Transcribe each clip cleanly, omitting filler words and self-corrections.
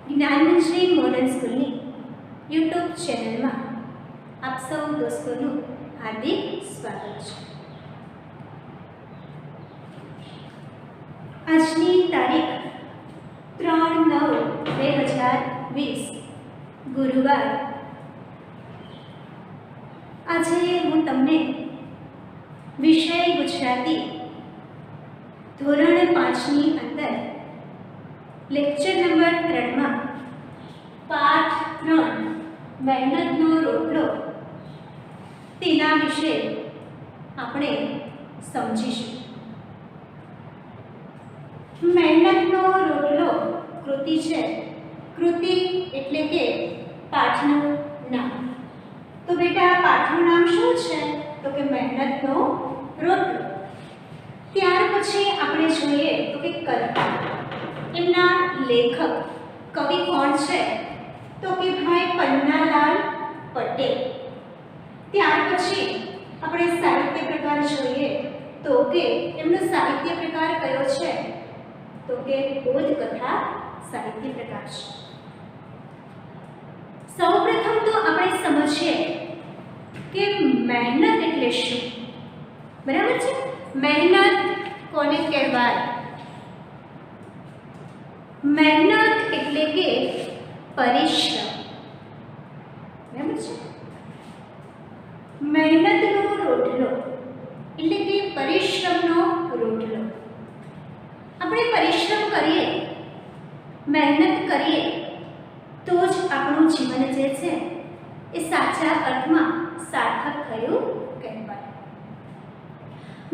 જ્ઞાનમંત્રી modern સ્કૂલની YouTube ચેનલમાં આપ સૌ દોસ્તોનું હાર્દિક સ્વાગત છે। આજની તારીખ 3/9/2020 ગુરુવાર। આજે હું તમને વિષય ગુજરાતી ધોરણ 5ની અંદર લેક્ચર નંબર 3માં પાઠ 3 મહેનતનો રોટલો તેના વિશે આપણે સમજીશું। મહેનતનો રોટલો કૃતિ છે। કૃતિ એટલે કે પાઠનું નામ। તો બેટા પાઠનું નામ શું છે? તો કે મહેનતનો રોટલો। ત્યાર પછી આપણે જોઈએ તો કે કર્તા, એમના લેખક કવિ કોણ છે? તો કે ભાઈ પન્નાલાલ પટેલ। ત્યાર પછી આપણે સાહિત્ય પ્રકાર જોઈએ તો કે એમનો સાહિત્ય પ્રકાર કયો છે? તો કે બોધકથા સાહિત્ય પ્રકાર છે। સૌપ્રથમ તો આપણે સમજીએ કે મહેનત એટલે શું, બરાબર છે? મહેનત કોને કહેવાય? મહેનત એટલે કે પરિશ્રમ, બરાબર છે? મહેનતનો રોટલો એટલે કે પરિશ્રમનો રોટલો। આપણે પરિશ્રમ કરીએ, મહેનત કરીએ તો જ આપણું જીવન જે છે એ સાચા અર્થમાં સાર્થક થયું કહેવાય।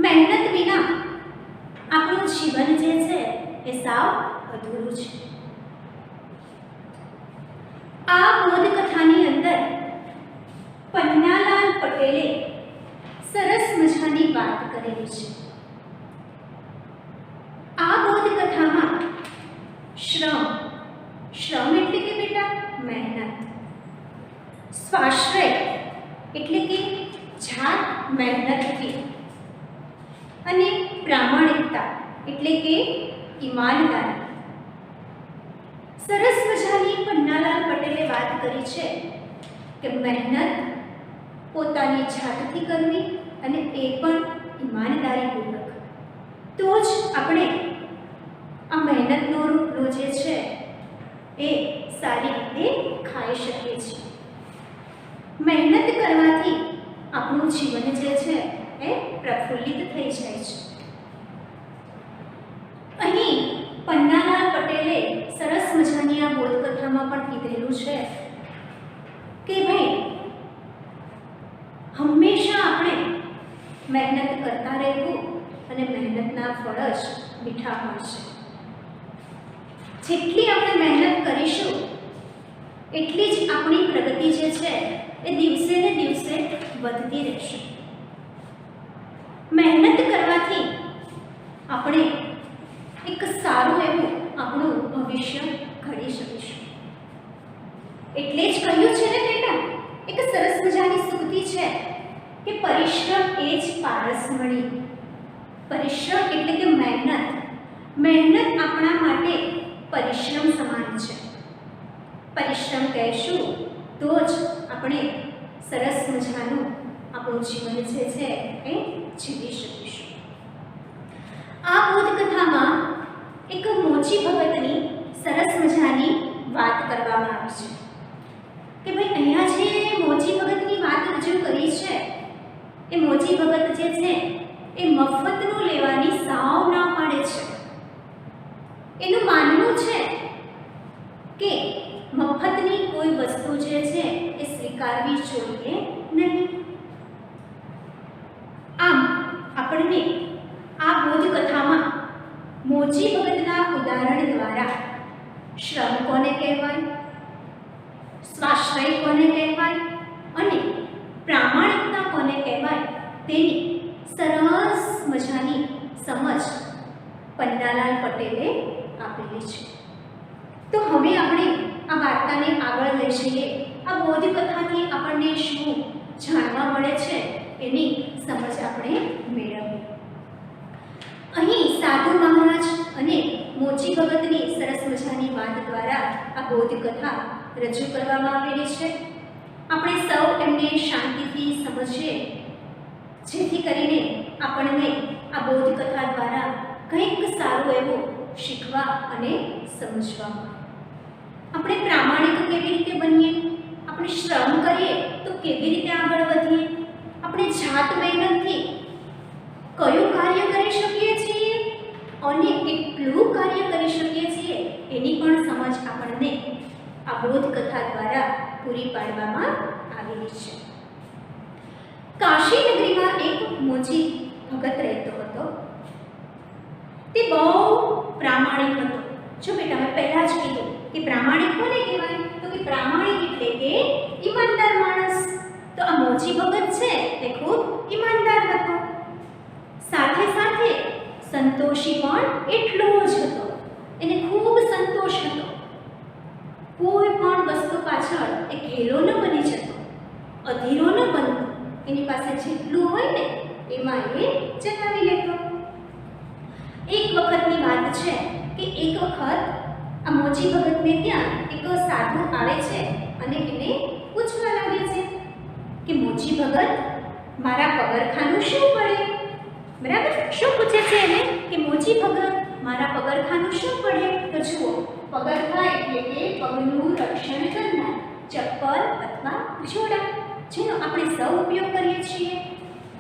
મહેનત વિના આપણું જીવન જે છે એ સાવ અધૂરું છે। આ બોધકથાની અંદર પન્નાલાલ પટેલે સરસ મજાની વાત કરેલી છે। આ બોધકથામાં શ્રમ એટલે કે બેટા મહેનત, સ્વાશ્રય એટલે કે જાત મહેનતથી, અને પ્રામાણિકતા એટલે કે ઈમાનદારી। સરસ મજાની પન્નાલાલ પટેલે વાત કરી છે કે મહેનત પોતાની જાતથી કરવી અને એ પણ ઈમાનદારીપૂર્વક, તો જ આપણે આ મહેનતનો રોટલો જે છે એ સારી રીતે ખાઈ શકીએ છીએ। મહેનત કરવાથી આપણું જીવન જે છે એ પ્રફુલ્લિત થઈ જાય છે। અહીં પન્નાલાલ પટેલે સરસ મજાની આ બોધકથામાં પણ કીધેલું છે કે ભાઈ હંમેશા આપણે મહેનત કરતા રહેવું અને મહેનતના ફળ જ મીઠા મળશે। જેટલી આપણે મહેનત કરીશું એટલી જ આપણી પ્રગતિ જે છે એ દિવસે ને દિવસે વધતી રહેશે। મહેનત કરવાથી આપણે એક સારું એવું આપણું ભવિષ્ય ઘડી શકીશું। એટલે જ કહ્યું છે ને બેટા, એક સરસ મજાની સૂક્તિ છે કે પરિશ્રમ એ જ પારસમણી। પરિશ્રમ એટલે કે મહેનત આપણા માટે પરિશ્રમ સમાન છે। પરિશ્રમ કહેશું તો જ આપણે સરસ મજાનું આપણું જીવન જે છે એ જીવી શકીશું। આ બોધકથામાં એક મોચી ભગતની સરસ મજાની વાત કરવામાં આવી છે કે ભાઈ અહીંયા જે મોચી ભગતની વાત રજૂ કરી છે એ મોચી ભગત જે છે એ મફતનું લેવાની સાવ ના પાડે છે। એનું માનવું છે કે મફતની કોઈ વસ્તુ જે છે એ સ્વીકારવી જોઈએ નહીં। આમ આપણને આ બોધકથામાં મોચી ભગતના ઉદાહરણ દ્વારા શ્રમ કોને કહેવાય, સ્વાશ્રય કોને કહેવાય અને પ્રામાણિકતા કોને કહેવાય તેની સરસ મજાની સમજ પન્નાલાલ પટેલે આપેલી છે। તો હવે આપણે આ વાર્તાને આગળ લઈ જઈએ। આ બોધકથાથી આપણને શું જાણવા મળે છે એની સમજ આપણે મેળવીએ। અહીં સાધુ મહારાજ અને મોચી ભગતની સરસ મજાની વાત દ્વારા આ બોધ કથા રજૂ કરવામાં આવેલી છે. આપણે સૌ એમને શાંતિથી સમજીએ, જેથી કરીને આપણને આ બોધ કથા દ્વારા કંઈક સારું એવું શીખવા અને સમજવા મળે. આપણે પ્રામાણિક કેવી રીતે બનીએ, આપણે શ્રમ કરીએ તો કેવી રીતે આગળ વધીએ, આપણે જાત મહેનતથી કયું કાર્ય કરી શકીએ છીએ અને કેટલું કાર્ય કરી શકીએ છીએ એની પણ સમજ આપણને આ બોધ કથા દ્વારા પૂરી પાડવામાં આવેલી છે. કાશી નગરીમાં એક મોચી ભગત રહેતો હતો. તે બહુ પ્રામાણિક હતો. જો બેટા, મેં પહેલા જ કીધું કે પ્રામાણિક કોને કહેવાય, તો કે પ્રામાણિક એટલે કે ઈમાનદાર માણસ. તો આ મોચી ભગત છે તે ખૂબ ઈમાનદાર હતો. સાથે સાથે સંતોષી પણ એટલો જ હતો. એને ખૂબ સંતોષ હતો. કોઈ પણ વસ્તુ પાછળ એ ઘેલો ન બની જતો, અધીરો ન બનતો. એની પાસે જેટલું હોય ને એમાં એ ચલાવી લેતો. એક વખતની વાત છે કે એક વખત આ મોચી ભગતને ત્યાં એક સાધુ આવે છે અને એને પૂછવા લાગે છે કે મોચી ભગત, મારા પગરખાનું શું પડે? બરાબર, શું પૂછે છે એને કે મોચી ભગત, મારા પગરખાનું શું પડે? તો જુઓ, પગરખા એટલે કે પગનું રક્ષણ કરનાર ચપ્પલ અથવા જોડા, જેનો આપણે સૌ ઉપયોગ કરીએ છીએ.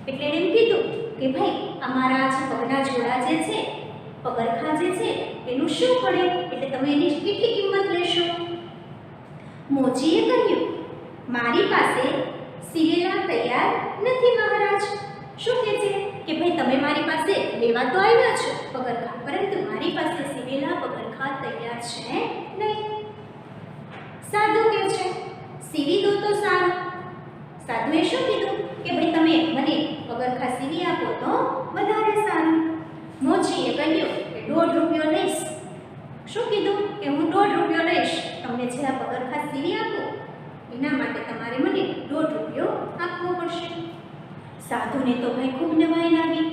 એટલે એણે એમ કીધું કે ભાઈ, અમારા જે પગના જોડા જે છે, પગરખા જે છે, એનું શું પડે? એટલે તમે એની કેટલી કિંમત લેશો? મોચીએ કહ્યું, મારી પાસે સીવેલા તૈયાર નથી મહારાજ. શું કહે છે કે ભાઈ, તમે મારી પાસે લેવા તો આવ્યા છો પગરખા, પરંતુ મારી પાસે સીવેલા પગરખા તૈયાર છે નહીં. સાધુ કહે છે, સીવી દો તો સારું. સાધુએ શું કીધું કે ભાઈ, તમે મને પગરખા સીવી આપો તો વધારે સારું. મોચીએ કહ્યું કે 1.5 રૂપિયો લઈશ. શું કીધું કે હું 1.5 રૂપિયો લઈશ. તમને જે આ પગરખા સીવી આપો એના માટે તમારે મને 1.5 રૂપિયો આપવો પડશે. સાધુને તો ભાઈ ખૂબ નવાઈ લાગી,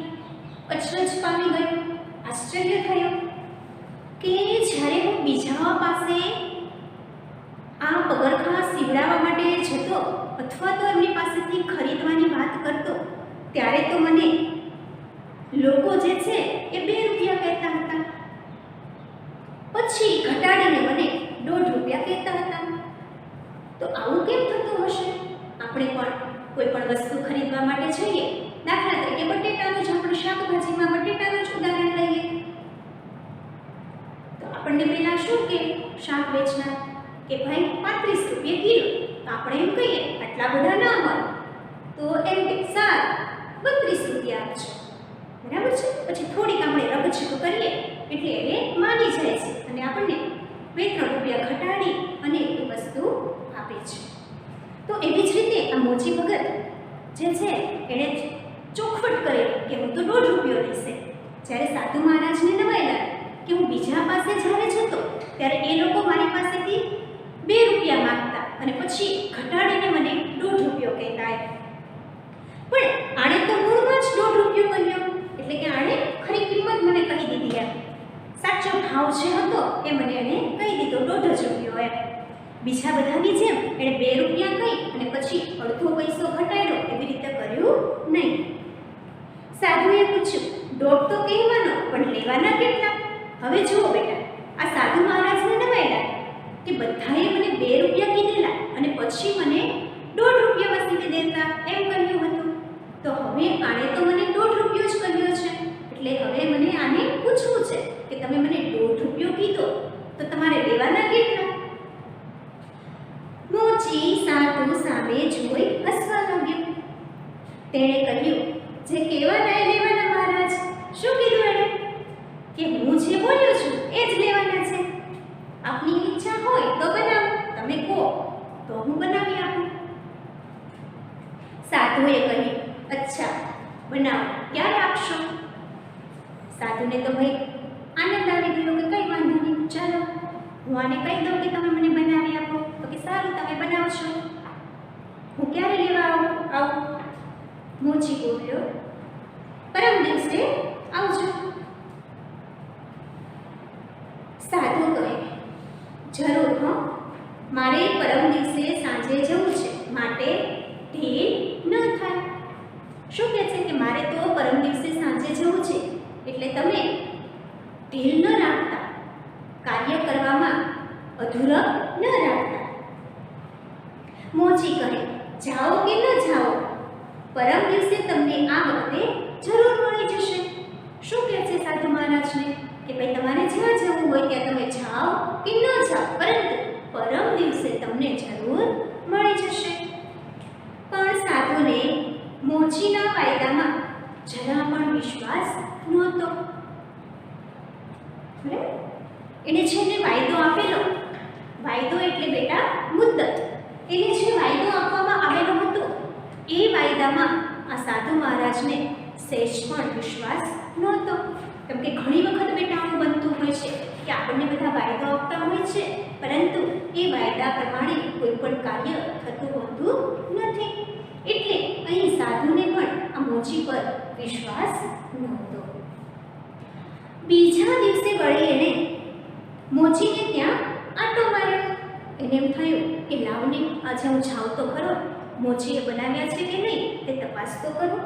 અચરજ પામી ગયો, આશ્ચર્ય થયો કે જ્યારે હું બીજા પાસે આ પગરખા સીવડાવવા માટે જતો અથવા તો એમની પાસેથી ખરીદવાની વાત કરતો, ત્યારે તો મને લોકો જે છે એ 2 રૂપિયા કહેતા હતા, પછી ઘટાડીને મને 1.5 રૂપિયા કહેતા હતા. તો આવું કેમ થતું હશે? આપણે પણ કોઈ પણ વસ્તુ ખરીદવા માટે જઈએ, દાખલા તરીકે બટેટાનું જ આપણે શાકભાજીમાં બટેટાનું જ ઉદાહરણ લઈએ, તો આપણને પહેલા શું કે શાક વેચનાર કે ભાઈ 35 રૂપિયા કિલો. તો આપણે એમ કહીએ આટલા બધા ના હોય તો એમ કે સારું 32 રૂપિયા આપજો. બરાબર છે? પછી થોડીક આપણે રકઝક કરીએ એટલે એ માની જાય છે અને આપણને 2-3 રૂપિયા ઘટાડી અને એ વસ્તુ આપે છે. તો એવી જ રીતે આ મોચી ભગત જે છે એણે ચોખવટ કરેલી કે હું તો 1.5 રૂપિયો લઈશ. જ્યારે સાધુ મહારાજને નવાઈ લાગી કે હું બીજા પાસે જ્યારે જતો ત્યારે એ લોકો મારી પાસેથી 2 રૂપિયા માંગતા અને પછી ઘટાડીને મને 1.5 રૂપિયો કહેતા. પણ આણે તો મૂળમાં જ 1.5 રૂપિયો કહ્યો, એટલે કે આણે ખરી કિંમત મને કહી દીધી. એમ સાચો ભાવ જે હતો એ મને એણે કહી દીધો 1.5 રૂપિયો. એમ બીજા બધાની જેમ એણે 2 રૂપિયા કહી અને પછી અડધો પૈસો ઘટાડ્યો, એવી રીતે કર્યું નહીં. સાધુએ પૂછ્યું, 1.5 તો કહેવાનો પણ લેવાના કેટલા? હવે જુઓ બેટા, આ સાધુ મહારાજને નવાઈ લાગી કે બધાએ મને 2 રૂપિયા કીધેલા અને પછી મને 1.5 રૂપિયામાં સીવી દેતા એમ કહ્યું હતું. તો હવે આણે તો મને 1.5 રૂપિયો જ કહ્યો છે, એટલે હવે મને આને પૂછવું છે કે તમે મને 1.5 રૂપિયો કીધો તો તમારે લેવાના કેટલા? મોચી સાધુ સામે જોઈ હસવા લાગ્યો. તેણે કહ્યું, જે કહેવાના એ લેવાના મહારાજ. શું કીધું એણે? કે હું જે બોલ્યો છું એ જ લેવાના છે. આપની ઈચ્છા હોય તો બનાવો, તમે કહો તો હું બનાવી આપું. સાધુએ કહ્યું, અચ્છા બનાવો, ક્યારે આપશો? સાધુને તો ભાઈ આનંદ આવી ગયો કે કંઈ વાંધો નહીં, ચાલો હું આને કહી દઉં કે તમે મને બનાવી આપો. તો કે સારું, તમે બનાવશો, હું ક્યારે લેવા આવું? મોચી બોલ્યો, પરમ દિવસે આવજો. જરૂર હો, મારે પરમ દિવસે સાંજે જવું છે, માટે ઢીલ ન થાય. શું કહે છે કે મારે તો પરમ દિવસે સાંજે જવું છે, એટલે તમે ઢીલ ન રાખતા, કાર્ય કરવામાં અધૂરા ન રાખતા. મોચી કહે, જાઓ કે ન જાઓ, પરમ દિવસે તમને આ વખતે જરૂર મળી જશે. શું કહે છે સાધુ મહારાજને કે ભાઈ તમારે જ્યાં જવું હોય ત્યાં તમે જાઓ કે ન જાઓ, પરંતુ પરમ દિવસે તમને જરૂર મળી જશે. પણ સાધુને મોચીના વાયદામાં જરા પણ વિશ્વાસ નહોતો. એને છે ને વાયદો આપેલો, વાયદો એટલે બેટા મુદ્દત. એને જે વાયદો આપવામાં આવેલો હતો એ વાયદામાં આ સાધુ મહારાજને સહેજ પણ વિશ્વાસ નહોતો. કેમ કે ઘણી વખત બેટા આવું બનતું હોય છે કે આપણને બધા વાયદો આપતા હોય છે, પરંતુ એ વાયદા પ્રમાણે કોઈ પણ કાર્ય થતું હોતું નથી. એટલે અહીં સાધુને પણ આ મોચી પર વિશ્વાસ નહોતો. બીજા દિવસે વળી એને મોચીને ત્યાં આંટો માર્યો. એને એમ થયું કે લાવને આજે હું જાઉં તો ખરો, મોચીએ બનાવ્યા છે કે નહીં તે તપાસ તો કરું.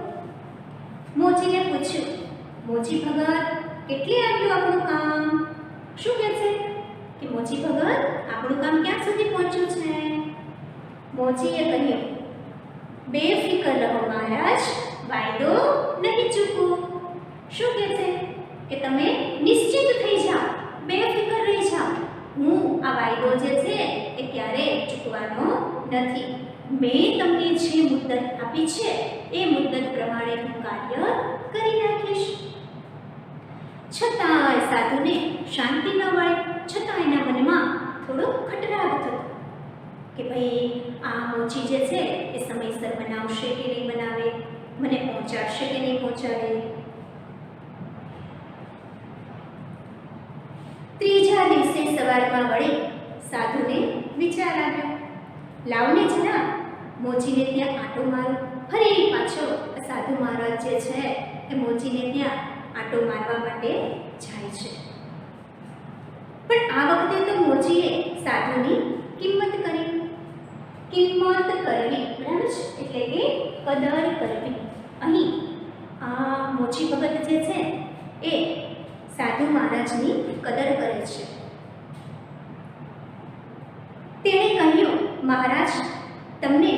મોચીને પૂછ્યું, મોચી ભગત કેટલે આવ્યું આપણું કામ? શું કહે છે કે મોચી ભગત આપણું કામ ક્યાં સુધી પહોંચ્યું છે? મોચીએ કહ્યું, બેફિકર રહો મહારાજ, વાયદો નહીં ચૂકવું. શું કહે છે કે તમે નિશ્ચિત થઈ જાઓ, બેફિકર રહી જાઓ, હું આ વાયદો જે છે એ ક્યારેય ચૂકવાનો નથી. મેં તમને જે મુદ્દત આપી છે એ મુદ્દત પ્રમાણે હું કાર્ય કરી નાખીશ. છતાંય સાધુને શાંતિ ન મળે, છતાં એના મનમાં થોડો ખટરાગ થતો કે ભાઈ આ મોચી જે છે એ સમયસર બનાવશે કે નહીં બનાવે, મને પહોંચાડશે કે નહીં પહોંચાડે. ત્રીજા દિવસે સવારમાં વળી સાધુને વિચાર આવ્યો, લાવને જરા મોચીને ત્યાં આંટો મારો. ફરી પાછો સાધુ મહારાજ જે છે એ મોચીને ત્યાં આંટો મારવા માટે જાય છે. પણ આ વખતે તો મોચીએ સાધુની કિંમત કરી. કિંમત કરવી, બરાબર છે, એટલે કે કદર કરવી. અહીં આ મોચી ભગત જે છે એ સાધુ મહારાજની કદર કરે છે. તેણે કહ્યું, મહારાજ તમને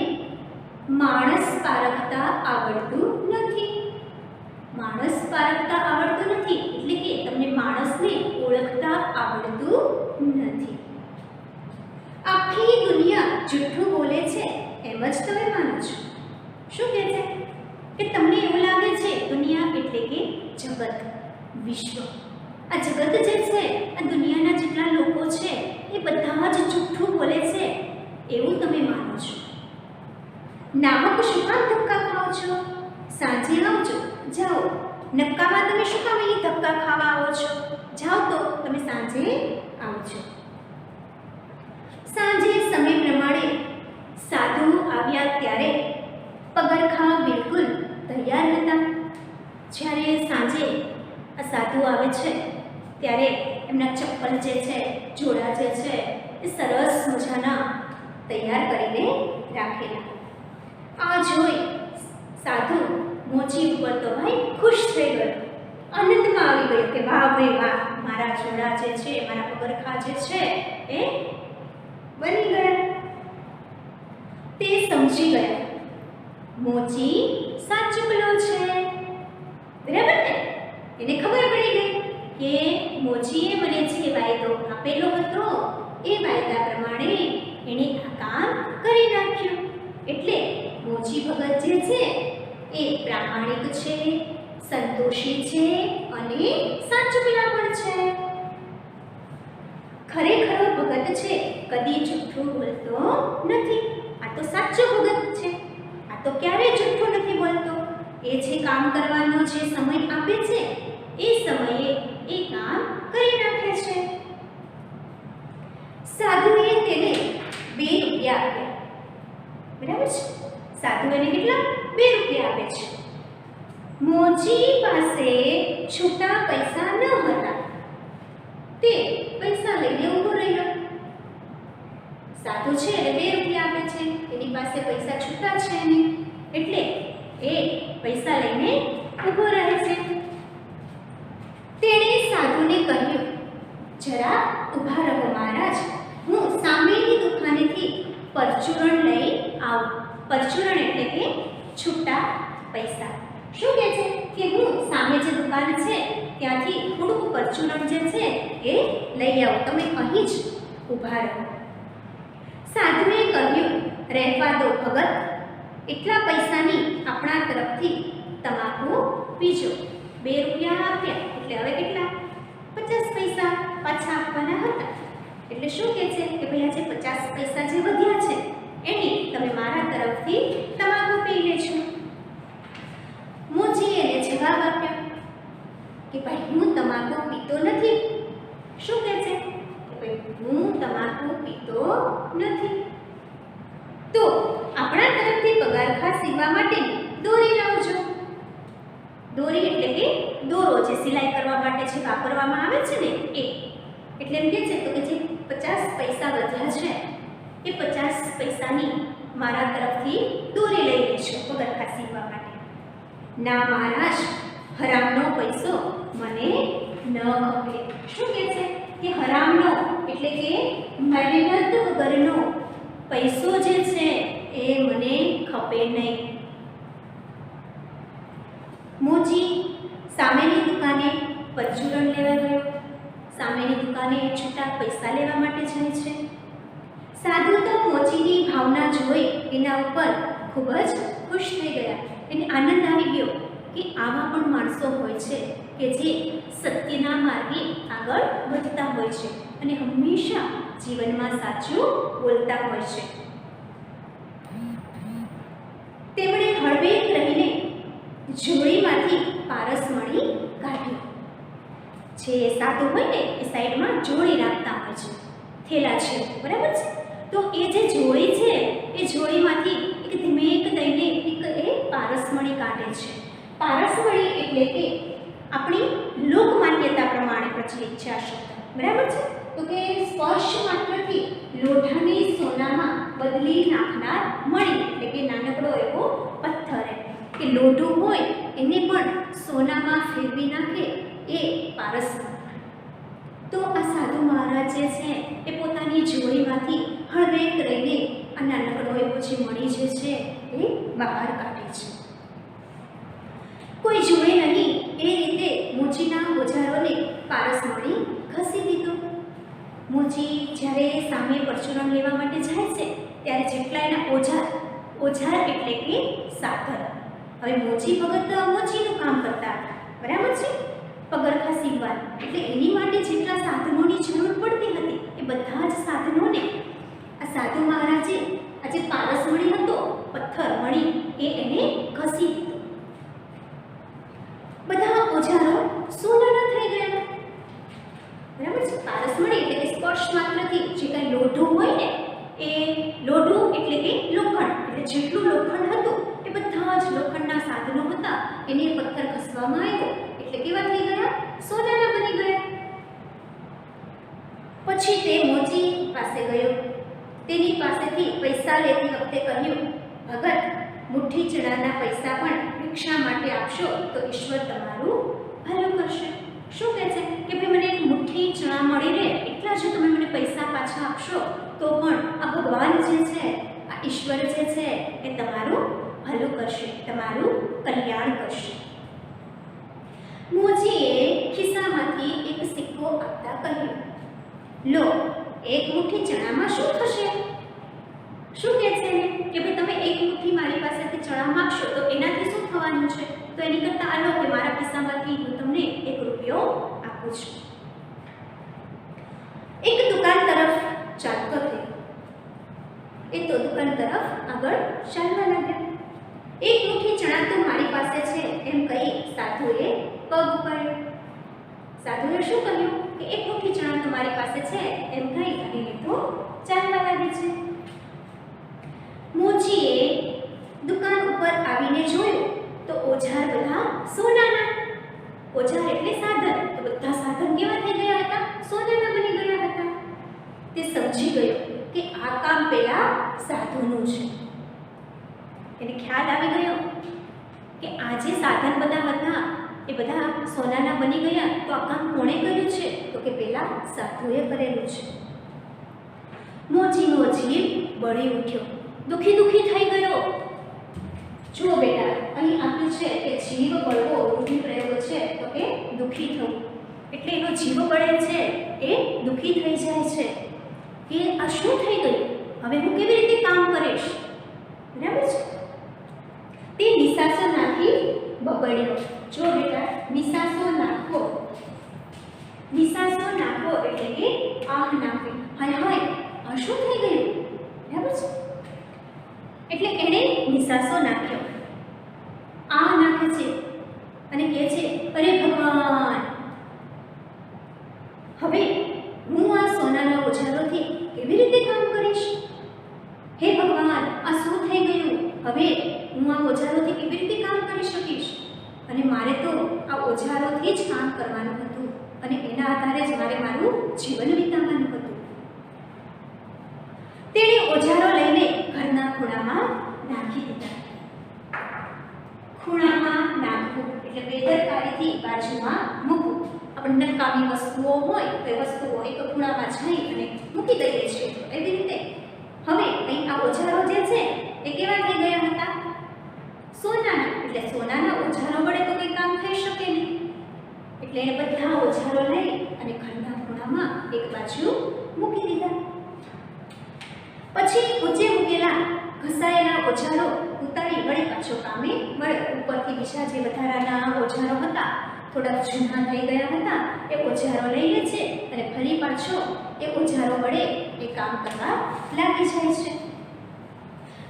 માણસ પારખતા આવડતું નથી. માણસ પારખતા આવડતું નથી એટલે કે તમને માણસને ઓળખતા આવડતું નથી. આખી દુનિયા જૂઠું બોલે છે એમ જ તમે માનો છો. શું કહે છે કે તમને એવું લાગે છે દુનિયા એટલે કે જગત, વિશ્વ. આ જગત જે છે, આ દુનિયાના જેટલા લોકો છે એ બધા જ જૂઠું બોલે છે એવું તમે માનો છો. નામક શું કામ ધક્કા ખાઓ છો? સાંજે આવજો, જાઓ. નક્કામાં તમે શું કામ અહીં ધક્કા ખાવા આવો છો? જાઓ તો તમે સાંજે આવજો. સાંજે સમય પ્રમાણે સાધુ આવ્યા ત્યારે પગરખાં બિલકુલ તૈયાર હતા. જ્યારે સાંજે આ સાધુ આવે છે ત્યારે એમના ચપ્પલ જે છે, જોડા જે છે એ સરસ મજાના તૈયાર કરીને રાખેલા. આ જોઈ સાધુ મોચી ઉપર તો ભાઈ ખુશ થઈ ગયો, આનંદમાં આવી ગયો કે વાહ ભાઈ વાહ, મારા જોડા જે છે, મારા પગરખાં જે છે એ બની ગયા. તે સમજી ગયા મોચી સાચુકલો છે, બરાબર ને? એને ખબર પડી ગઈ કે મોચીએ મને જે વાયદો આપેલો હતો એ વાયદા પ્રમાણે એણે આ કામ કરી નાખ્યું. એટલે મોચી ભગત જે છે એ પ્રામાણિક છે, સંતોષી છે અને સાચુકલા પણ છે. ખરેખર ભગત છે કદી જૂઠું બોલતો નથી. આ તો સાચો ભગત છે, આ તો ક્યારેય જૂઠું નથી બોલતો. એ જે કામ કરવાનો જે સમય આપે છે એ સમયે એ કામ કરી નાખે છે. સાધુએ તેને 2 રૂપિયા આપ્યા, બરાબર છે? સાધુ એને કેટલા? 2 રૂપિયા આપે છે. મોચી પાસે છૂટા પૈસા ન હતા, તે પૈસા લઈને ઊભો રહ્યો. સાધુ છે એ 2 રૂપિયા આપે છે, એની પાસે પૈસા છૂટા છે નહીં, એટલે એ પૈસા લઈને ઊભો રહે છે. તેણે સાધુને કહ્યું, જરા ઊભા રહો મહારાજ, હું સામેની દુકાનેથી પરચુરણ લઈ આવું. પરચુરણ એટલે કે છૂટા પૈસા. શું કહે છે કે હું સામે જે દુકાન છે ત્યાંથી થોડુંક પરચુરણ જે છે એ લઈ આવું, તમે અહીં જ ઊભા રહો. સાધુએ કહ્યું, રહેવા દો ભગત, એટલા પૈસાની આપણા તરફથી તમાકુ પીજો. 2 રૂપિયા આપ્યા એટલે હવે કેટલા? 50 પૈસા પાછા આપવાના હતા. એટલે શું કહે છે કે ભાઈ આજે 50 પૈસા જે વધ્યા છે એની તમે મારા તરફથી તમાકુ પી લેજો. મોચીએ એને જવાબ આપ્યો કે ભાઈ હું તમાકુ પીતો નથી. શું કહે છે કે ભાઈ હું તમાકુ પીતો નથી. તો આપણા તરફથી પગારખા સીવવા માટે દોરી લાવજો. દોરી એટલે કે દોરો જે સિલાઈ કરવા માટે જે વાપરવામાં આવે છે ને એ. એટલે એમ કહે છે તો કે જે 50 પૈસા વધ્યા છે એ 50 પૈસાની મારા તરફથી દોરી લઈ લેજો પગારખા સીવવા માટે. ના મહારાજ, હરામનો પૈસો મને ન ખપે. શું કહે છે કે હરામનો એટલે કે મહેનત વગરનો પૈસો જે છે એ મને ખપે નહીં. મોચી સામેની દુકાને પરચુરણ લેવા ગયો. સામેની દુકાને છૂટા પૈસા લેવા માટે જાય છે. સાધુ તો મોચીની ભાવના જોઈ એના ઉપર ખૂબ જ ખુશ થઈ ગયા. એને આનંદ આવી ગયો કે આવા પણ માણસો હોય છે કે જે સત્યના માર્ગે આગળ વધતા હોય છે અને હંમેશા જીવનમાં સાચું બોલતા હોય છે. તેમણે હળવેક રહીને જોડીમાંથી પારસમણી કાઢી. જે સાધુ હોય ને એ સાઈડમાં જોડી રાખતા હોય છે, થેલા છે, બરાબર છે. તો એ જે જોડી છે એ જોડીમાંથી એક ધીમેક દઈને એક એ પારસમણી કાઢે છે. પારસમણી એટલે કે આપણી લોક માન્યતા પ્રમાણે પ્રચલિત છે આ શબ્દ, બરાબર છે. તો કે સ્પર્શ માત્રથી લોઢાને સોનામાં બદલી નાખનાર મણી એટલે કે નાનકડો એવો પથ્થર કે લોઢું હોય એને પણ સોનામાં ફેરવી નાખે એ પારસમણી. તો આ સાધુ મહારાજ જે છે એ પોતાની જોડીમાંથી હળવેક રહીને આ નાનકડો એવો જે મણી જે છે એ બહાર કાઢે છે. કોઈ જોડે નહીં એ રીતે મોચીના ઓજારોને પારસમણી ઘસી દીધો. મોચી જ્યારે સામે પરચુરણ લેવા માટે જાય છે ત્યારે જેટલા એના ઓજાર એટલે કે સાધન. હવે મોચી ભગત મોચીનું કામ કરતા હતા, બરાબર છે, પગરખા સીવવાનું. એટલે એની માટે જેટલા સાધનોની જરૂર પડતી હતી એ બધા જ સાધનોને આ સાધુ મહારાજે આ જે પારસમણી હતો, પથ્થર મણી, એ એને ઘસી દીધો. બધા ઓજારો સોનાના થઈ ગયા, બરાબર છે. પારસમણી એટલે કે સ્પર્શ માત્રથી જે કાંઈ લોઢું હોય ને એ લોઢું એટલે કે લોખંડ, એટલે જેટલું લોખંડ હતું એ બધા જ લોખંડના સાધનો હતા એને પથ્થર ઘસવામાં આવ્યો એટલે કેવા થઈ ગયા? સોનાના બની ગયા. પછી તે મોચી પાસે ગયો. તેની પાસેથી પૈસા લેતી વખતે કહ્યું, ભગત, મુઠ્ઠી ચણાના પૈસા પણ ભિક્ષા માટે આપશો તો ઈશ્વર તમારું ભલું કરશે. શું કહે છે કે ભાઈ મને એક મુઠ્ઠી ચણા મળી રહે એટલા જો તમે મને પૈસા પાછા આપશો તો પણ આ ભગવાન જે છે, આ ઈશ્વર જે છે એ તમારું ભલું કરશે, તમારું કલ્યાણ કરશે. મોચીએ ખિસ્સામાંથી એક સિક્કો આપતા કહ્યું, લો, એક મુઠ્ઠી ચણામાં શું થશે? શું કહે છે કે ભાઈ તમે એક મુઠ્ઠી મારી પાસેથી ચણા માંગશો તો એનાથી શું થવાનું છે? તો એની કરતાં આ લો કે મારા ખિસ્સામાંથી હું તમને 1 રૂપિયો આપું છું. એક દુકાન તરફ ચાલતો થયો. એ તો દુકાન તરફ આગળ ચાલવા લાગ્યા. એક મુઠ્ઠી ચણા તો મારી પાસે છે એમ કહી સાધુએ પગ ઉપાડ્યો. સાધુએ શું કહ્યું કે એક મુઠ્ઠી ચણા તો મારી પાસે છે એમ કહી અને તો ચાલવા લાગે છે. મોચીએ દુકાન ઉપર આવીને જોયું તો ઓજાર બધા સોનાના. ઓજાર એટલે સાધન, તો બધા સાધન કેવા થઈ ગયા હતા? સોનાના બની ગયા હતા. તે સમજી ગયો કે આ કામ પેલા સાધુનું છે. એને ખ્યાલ આવી ગયો કે આ જે સાધન બધા હતા એ બધા સોનાના બની ગયા, તો આ કામ કોણે કર્યું છે? તો કે પેલા સાધુએ કરેલું છે. મોચીનો જીવ બળી ઉઠ્યો, દુખી દુખી થઈ ગયો. જુઓ બેટા, અહીં આપ્યું છે કે જીવ બળવો રૂઢિપ્રયોગ છે, તો કે દુખી થવું. એટલે એનો જીવ બળે છે એ દુખી થઈ જાય છે કે આ શું થઈ ગયું, હવે હું કેવી રીતે કામ કરીશ? બરાબર છે. તે નિસાસો નાખી બબડ્યો. જો બેટા, નિસાસો નાખો, નિસાસો નાખો એટલે કે આહ નાખવી. હાય હાય, આ શું થઈ ગયું? બરાબર છે. એટલે એણે નિસાસો નાખ્યો, આ નાખે છે અને કહે છે, અરે ભગવાન, હવે હું આ સોનાના ઓજારોથી કેવી રીતે કામ કરીશ? હે ભગવાન, આ શું થઈ ગયું? હવે હું આ ઓજારોથી કેવી રીતે કામ કરી શકીશ? અને મારે તો આ ઓજારોથી જ કામ કરવાનું હતું અને એના આધારે જ મારે મારું જીવન વિતાવવાનું હતું. તેણે ઓજારો લઈને ઘરના ખૂણામાં નાખી દીધા. ખૂણામાં નાખવું એટલે બેદરકારીથી બાજુમાં મૂકવું. આપણે નકામી વસ્તુઓ હોય તો એ વસ્તુઓ એક ખૂણામાં જઈ અને મૂકી દઈએ છીએ, એવી રીતે હવે અહીં આ ઓજારો જે છે એ કેવા થઈ ગયા હતા? સોનાના. એટલે સોનાના ઓજારો વડે તો કંઈ કામ થઈ શકે નહીં. એટલે એને બધા ઓજારો લઈ અને ઘરના ખૂણામાં એક બાજુ મૂકી દીધા. પછી ઊંચે મૂકેલા ઘસાયેલા ઓજારો ઉતારી વળી પાછો કામે મળે. ઉપરથી બીજા જે વધારાના ઓજારો હતા, થોડા જૂના થઈ ગયા હતા, એ ઓજારો લઈ લે છે અને ફરી પાછો એ ઓજારો વડે એ કામ કરવા લાગી જાય છે.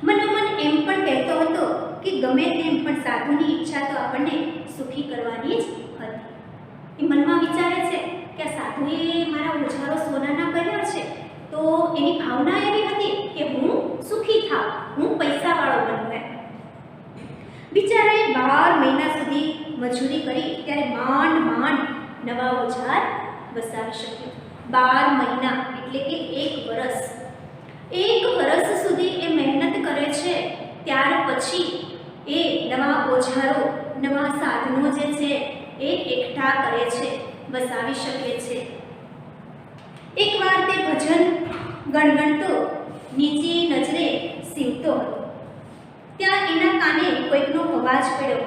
મનોમન એમ પણ કહેતો હતો કે ગમે તેમ પણ સાધુની ઈચ્છા તો આપણને સુખી કરવાની જ હતી. એ મનમાં વિચારે છે કે આ સાધુએ મારા ઓજારો સોનાના કર્યા છે, તો એની ભાવના એવી હતી કે હું સુખી થાવ, હું પૈસાવાળો બનવું. બિચારાએ 12 મહિના સુધી મજૂરી કરી ત્યારે માંડ માંડ નવા ઓજાર વસાવી શક્યો. 12 મહિના એટલે કે 1 વર્ષ. 1 વર્ષ સુધી એ મહેનત કરે છે, ત્યાર પછી એ નવા ઓજારો, નવા સાધનો જે છે એ એકઠા કરે છે, વસાવી શકે છે. એકવાર તે ભજન ગણગણતો નીચી નજરે સીવતો હતો. ત્યાં એના કાને કોઈકનો અવાજ પડ્યો,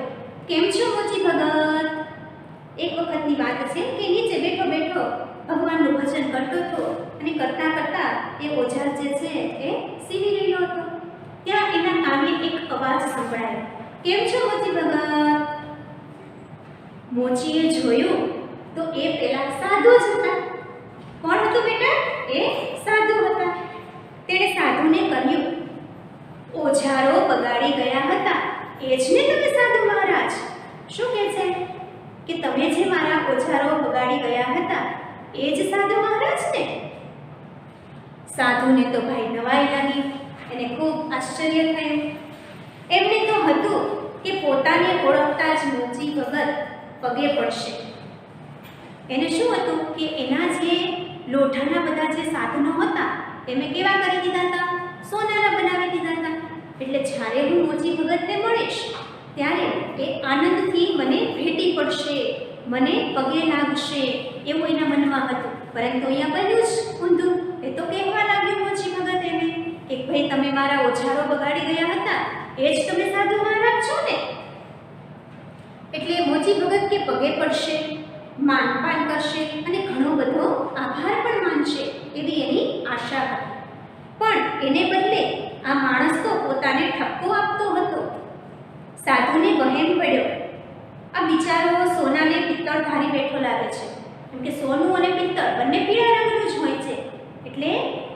કેમ છો મોચી ભગત? એક વખતની વાત છે કે નીચે બેઠો બેઠો ભગવાનનું ભજન કરતો હતો અને કરતા કરતા એ ઓજાર જે છે એ સીવી રહ્યો હતો. ત્યાં એના કાને એક અવાજ સંભળાયો, કેમ છો મોચી ભગત? મોચીએ જોયું તો એ પેલા સાધુ જ હતા. કોણ હતું બેટા? એ સાધુ હતા. તેણે સાધુને કહ્યું, ઓજારો બગાડી ગયા હતા એ જ ને તમે સાધુ મહારાજ? શું કહે છે કે તમે જે મારા ઓજારો બગાડી ગયા હતા એ જ સાધુ મહારાજ ને? સાધુને તો ભાઈ નવાઈ લાગી, એને ખૂબ આશ્ચર્ય થયું. એમને તો હતું કે પોતાને ઓળખતા જ મોચી ભગત પગે પડશે. એને શું હતું કે એના જે લોઢાના બધા જે સાધનો હતા એમે કેવા કરી દીધા હતા? સોનાના બનાવી દીધા હતા. એટલે જ્યારે હું મોચી ભગતને મળીશ ત્યારે એ આનંદથી મને ભેટી પડશે, મને પગે લાગશે, એવું એના મનમાં હતું. પરંતુ અહીંયા બન્યું જ ઊંધું. એ તો કહેવા લાગ્યું મોચી ભગત એને કે ભાઈ તમે મારા ઓજારો બગાડી ગયા હતા એ જ તમે સાધુ મહારાજ છો ને? એટલે મોચી ભગત કે પગે પડશે, માનપાન કરશે અને ઘણો બધો આભાર પણ માનશે એવી એની આશા હતી. પણ એને બદલે આ માણસ તો પોતાને ઠપકો આપતો હતો. સાધુને વહેમ પડ્યો, આ બિચારો સોનાને પિત્તળ ધારી બેઠો લાગે છે, કેમ કે સોનું અને પિત્તળ બંને પીળા રંગનું જ હોય છે. એટલે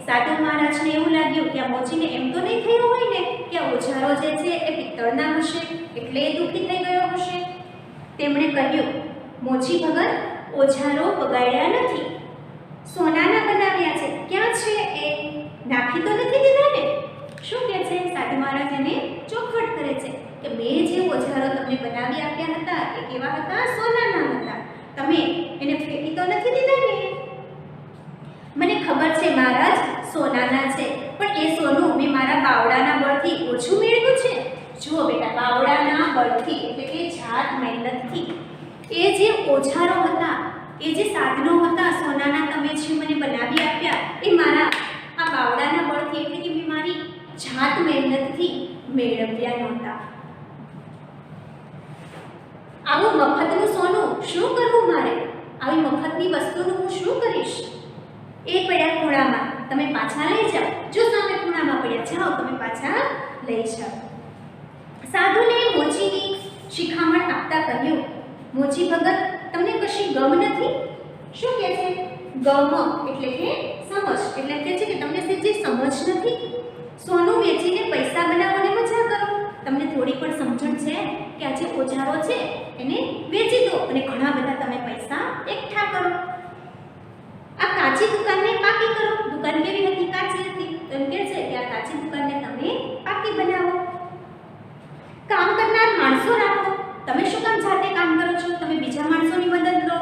સાધુ મહારાજને એવું લાગ્યું કે આ મોચીને એમ તો નહીં થયું હોય ને કે આ ઓજારો જે છે એ પિત્તળના હશે, એટલે એ દુઃખી થઈ ગયો હશે. તેમણે કહ્યું, મોચી ભગત, ઓજારો બગાડ્યા નથી, સોનાના બનાવ્યા છે. ક્યાં છે એ? નાખી તો નથી દીધા ને? શું કહે છે? સાધુ મહારાજ એને ચોખવટ કરે છે કે મેં જે ઓજારો તમને બનાવી આપ્યા હતા એ કેવા હતા? સોનાના હતા. તમે એને ફેંકી તો નથી દીધા ને? મને ખબર છે મહારાજ સોનાના છે, બાવડાના બળથી ઓછું મેળવ્યું છે? જુઓ બેટા, બાવડાના બળથી એટલે કે જાત મહેનતથી એ જે ઓજારો હતા, એ જે સાધનો હતા સોનાના તમે જે મને બનાવી આપ્યા, એ મારા આ બાવડાના બળથી એટલે કે મેં મારી જાત મહેનતથી મેળવ્યા નહોતા. આવું મફતનું સોનું શું કરવું મારે? આવી મફતની વસ્તુનું હું શું કરીશ? એ પડ્યા ખૂણામાં, તમે પાછા લઈ જાઓ. જો સામે ખૂણામાં પડ્યા, જાઓ તમે પાછા લઈ જાઓ. સાધુને મોચીની શિખામણ આપતા કહ્યું, મોચી ભગત, તમને કશી ગમ નથી? શું કહે છે? ગમ એટલે કે સમજ, એટલે કહે છે કે તમને જે સમજ નથી. સોનું વેચીને પૈસા બનાવવાની મજા કરો. તમને થોડી પણ સમજણ છે કે આ જે ઓજારો છે એને વેચી દો અને ઘણા બધા તમે પૈસા એકઠા કરો. આ કાચી દુકાનને પાકી કરો. દુકાન કેવી હતી? કાચી હતી. એમ કહે છે કે આ કાચી દુકાનને તમે પાકી બનાવો. કામ કરનાર માણસો રાખો. તમે શું કામ જાતે કામ કરો છો? તમે બીજા માણસોની મદદ લો.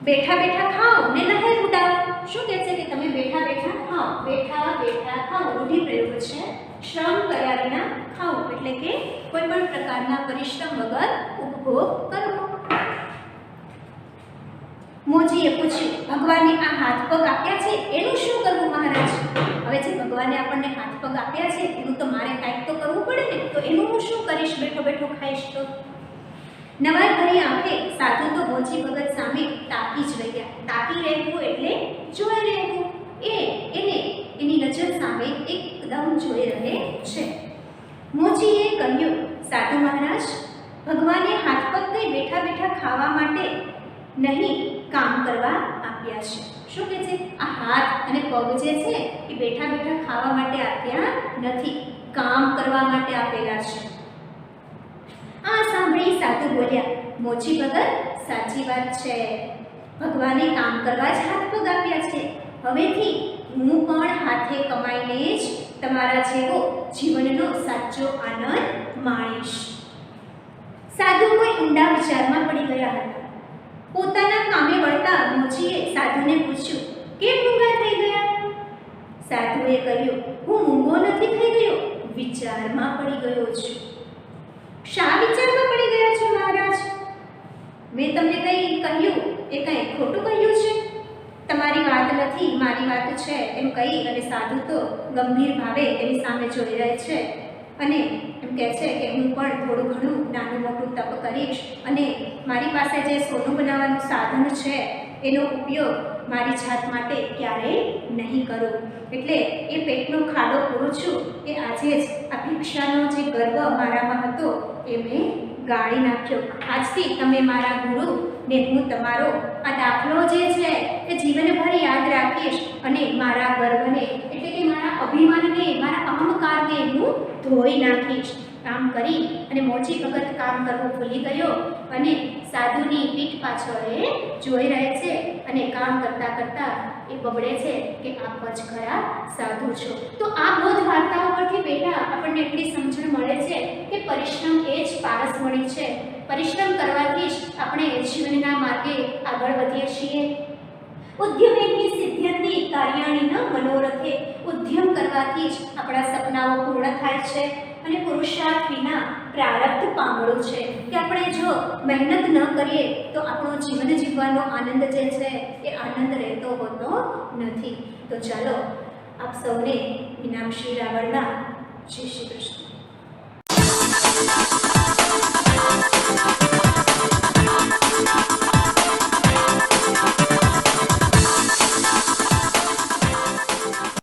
બેઠા બેઠા ખાઓ ને લહેર ઉડાવો. શું કહે છે કે તમે બેઠા બેઠા ખાઓ. બેઠા બેઠા ખાઓ રૂઢિ પ્રયોગ છે. શ્રમ કર્યા વિના ખાઓ એટલે કે કોઈ પણ પ્રકારના પરિશ્રમ વગર ઉપભોગ કરવો. મોચીએ પૂછ્યું, ભગવાને આ હાથ પગ આપ્યા છે એનું શું કરવું મહારાજ? હવે જે ભગવાને આપણને હાથ પગ આપ્યા છે એનું તો મારે કાંઈક તો કરવું પડે ને, તો એનું હું શું કરીશ? બેઠો બેઠો ખાઈશ તો? નવાઈ ભરી આંખે સાધુ તો મોચી ભગત સામે તાકી જ રહ્યા. તાકી રહેવું એટલે જોઈ રહેવું. એને એની નજર સામે એકદમ જોઈ રહે છે. મોચીએ કહ્યું, સાધુ મહારાજ, ભગવાને હાથ પગ કઈ બેઠા બેઠા ખાવા માટે નહીં, કામ કરવા આપ્યા છે. શું કહે છે? આ હાથ અને પગ જે છે એ બેઠા બેઠા ખાવા માટે આપ્યા નથી, કામ કરવા માટે આપેલા છે. આ સાંભળી સાધુ બોલ્યા, મોચી ભગત, સાચી વાત છે. ભગવાને કામ કરવા જ હાથ પગ આપ્યા છે. હવેથી હું પણ હાથે કમાઈને જ તમારા જેવો જીવનનો સાચો આનંદ માણીશ. સાધુ કોઈ ઊંડા વિચારમાં પડી ગયા હતા. પોતાના કામે વળતા મોચીએ સાધુને પૂછ્યું, કેમ મૂંગા થઈ ગયા? સાધુએ કહ્યું, હું મૂંગો નથી થઈ ગયો, વિચારમાં પડી ગયો છું. શા વિચારમાં પડી ગયા છો મહારાજ? મેં તમને કંઈ કહ્યું એ કંઈ ખોટું કહ્યું છે? તમારી વાત નથી, મારી વાત છે એમ કહી અને સાધુ તો ગંભીર ભાવે એની સામે જોઈ રહે છે અને એમ કહે છે કે હું પણ થોડું ઘણું નાનું મોટું તપ કરીશ અને મારી પાસે જે સોનું બનાવવાનું સાધન છે એનો ઉપયોગ મારી જાત માટે ક્યારેય નહીં કરું. એટલે એ પેટનો ખાડો પૂરું છું કે આજે જ આ ભિક્ષાનો જે ગર્વ મારામાં હતો એ મેં ગાળી નાખ્યો. આજથી તમે મારા ગુરુ ને હું તમારો આ દાખલો જે છે એ જીવનભર યાદ રાખીશ અને મારા ગર્વને એટલે કે મારા અભિમાનને, મારા અહંકારને હું ધોઈ નાખીશ. કામ કરી અને મોચી ભગત કામ કરવું ભૂલી ગયો અને સાધુની પીઠ પાછળ એ જોઈ રહે છે અને કામ કરતા કરતા એ બબડે છે કે આપ જ ખરા સાધુ છો. તો આ બોધ વાર્તાઓ પરથી બેટા આપણને એટલી સમજણ મળે છે કે પરિશ્રમ એ જ પારસમણી છે. પરિશ્રમ કરવાથી જ આપણે જીવનના માર્ગે આગળ વધીએ છીએ. ઉદ્યમેથી સિદ્ધ્યંતિ કાર્યાણિ ન મનોરથે. ઉદ્યમ કરવાથી જ આપણા સપનાઓ પૂર્ણ થાય છે અને પુરુષાર્થ વિના પ્રારબ્ધ પાંગળું છે કે આપણે જો મહેનત ન કરીએ તો આપણો જીવન જીવવાનો આનંદ જે છે એ આનંદ રહેતો હોતો નથી. તો ચાલો આપ સૌને મીનાક્ષી રાવળના જય શ્રી કૃષ્ણ.